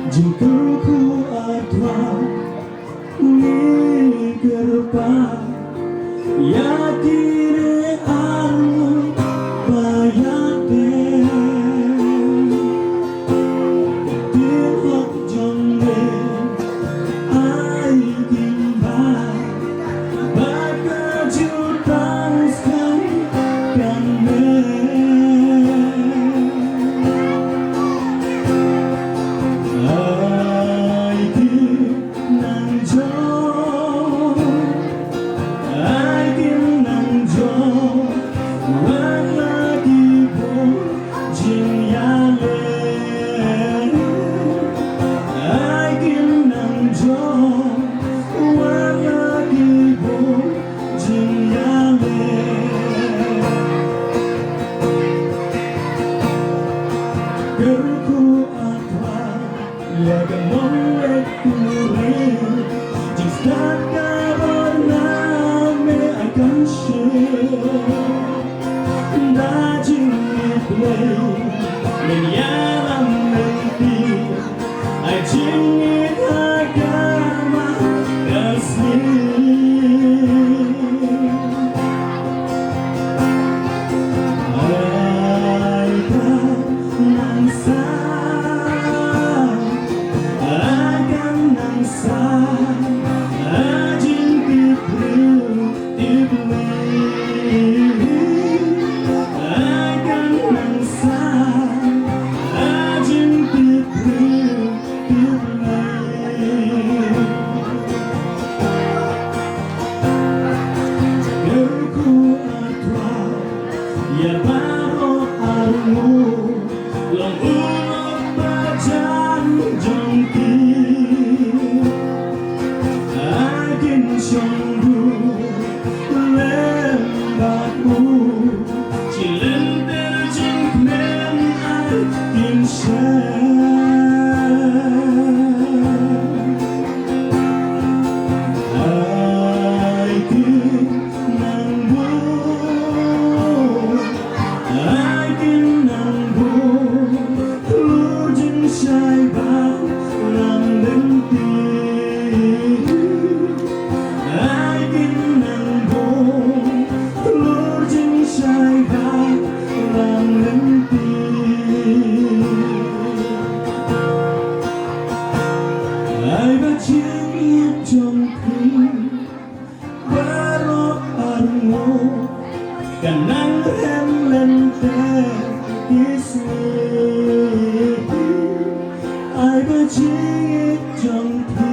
Jengkelku adalah di gerbang, yakin aku bayar deh. Tidak jombe, ai timbang, berkejutan sekali kami. Gerku apa ya gemolek kuring jistat kabarna me akan share dajing play men yaram menti ajing agama kasih ya baro armu long ulok bajan jongki akin syonggu lembatu cilenter jingmen akin syah ai bajing jongku baro armo kanang rem lente kismi ai bajing jongku